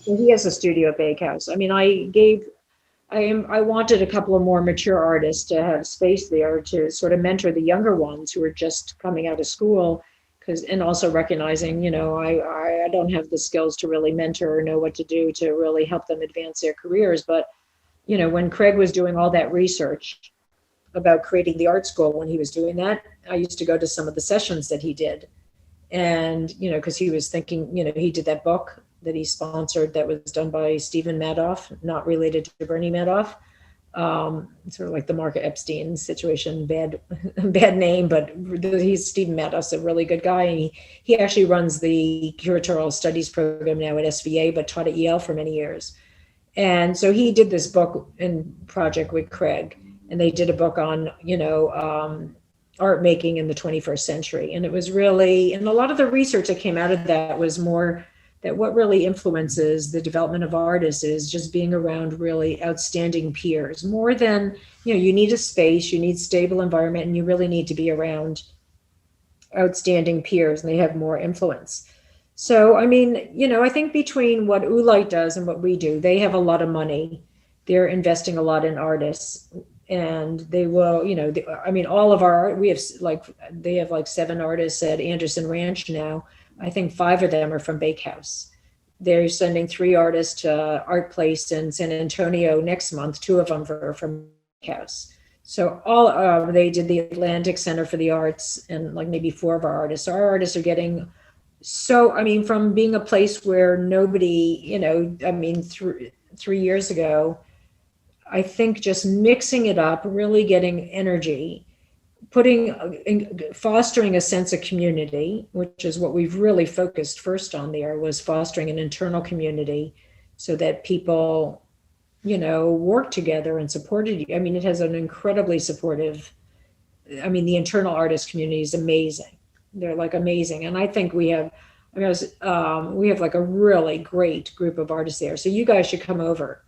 He has a studio at Bakehouse. I mean, I wanted a couple of more mature artists to have space there to sort of mentor the younger ones who are just coming out of school, because and also recognizing, I don't have the skills to really mentor or know what to do to really help them advance their careers. But when Craig was doing all that research about creating the art school, when he was doing that, I used to go to some of the sessions that he did. And, because he was thinking, he did that book that he sponsored that was done by Stephen Madoff, not related to Bernie Madoff. Sort of like the Mark Epstein situation, bad bad name, but he's Stephen Madoff's a really good guy. And he actually runs the curatorial studies program now at SVA, but taught at Yale for many years. And so he did this book and project with Craig, and they did a book on, art making in the 21st century. And it was really, and a lot of the research that came out of that was more that what really influences the development of artists is just being around really outstanding peers, more than, you need a space, you need stable environment, and you really need to be around outstanding peers, and they have more influence. So, I mean, I think between what Oolite does and what we do, they have a lot of money. They're investing a lot in artists, and they will, I mean, all of our, they have like 7 artists at Anderson Ranch now. I think 5 of them are from Bakehouse. They're sending 3 artists to Art Place in San Antonio next month. 2 of them are from Bakehouse. So they did the Atlantic Center for the Arts, and like maybe 4 of our artists. Our artists are getting I mean, from being a place where nobody, I mean, 3 years ago, I think just mixing it up, really getting energy, fostering a sense of community, which is what we've really focused first on there, was fostering an internal community so that people, work together and supported. I mean, it has an incredibly supportive, I mean, the internal artist community is amazing. They're like amazing. And I think we have like a really great group of artists there. So you guys should come over.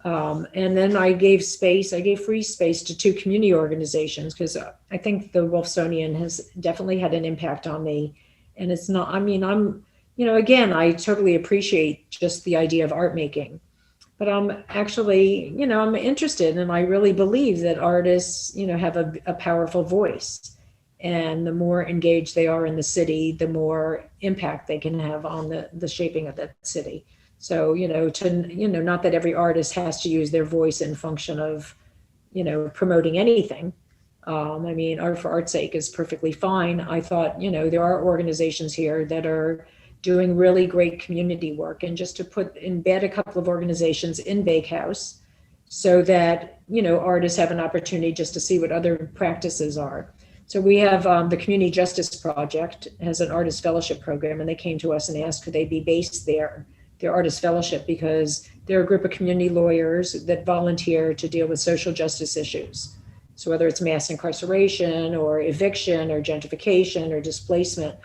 And then I gave free space to 2 community organizations, because I think the Wolfsonian has definitely had an impact on me. And it's not, I mean, again, I totally appreciate just the idea of art making, but I'm actually, I'm interested, and I really believe that artists, have a powerful voice. And the more engaged they are in the city, the more impact they can have on the shaping of that city. So, not that every artist has to use their voice in function of, promoting anything. I mean, Art for Art's sake is perfectly fine. I thought, there are organizations here that are doing really great community work, and just to embed a couple of organizations in Bakehouse so that, artists have an opportunity just to see what other practices are. So we have the Community Justice Project has an artist fellowship program, and they came to us and asked could they be based there, their artist fellowship, because they're a group of community lawyers that volunteer to deal with social justice issues. So whether it's mass incarceration or eviction or gentrification or displacement.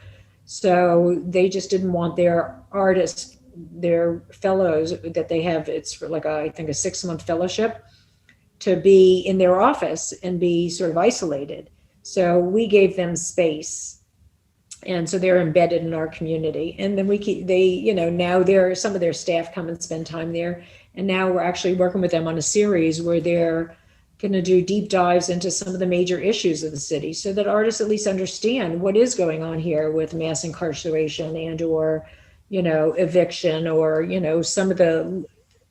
So they just didn't want their artists, their fellows that they have, it's like I think a 6-month fellowship, to be in their office and be sort of isolated. So we gave them space, and so they're embedded in our community. And then now some of their staff come and spend time there. And now we're actually working with them on a series where they're going to do deep dives into some of the major issues of the city, so that artists at least understand what is going on here with mass incarceration and or, eviction, or, some of the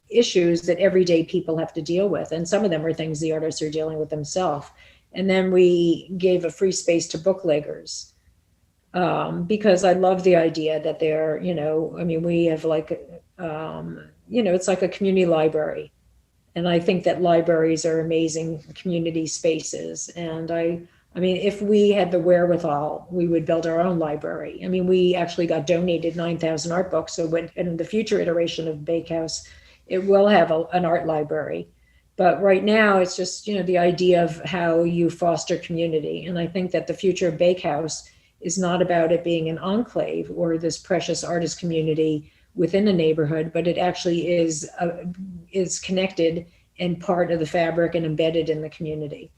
issues that everyday people have to deal with. And some of them are things the artists are dealing with themselves. And then we gave a free space to bookleggers, because I love the idea that they're, we have like, it's like a community library. And I think that libraries are amazing community spaces. And I mean, if we had the wherewithal, we would build our own library. I mean, we actually got donated 9,000 art books. So in the future iteration of Bakehouse, it will have an art library. But right now, it's just, the idea of how you foster community. And I think that the future of Bakehouse is not about it being an enclave or this precious artist community within a neighborhood, but it actually is connected and part of the fabric and embedded in the community.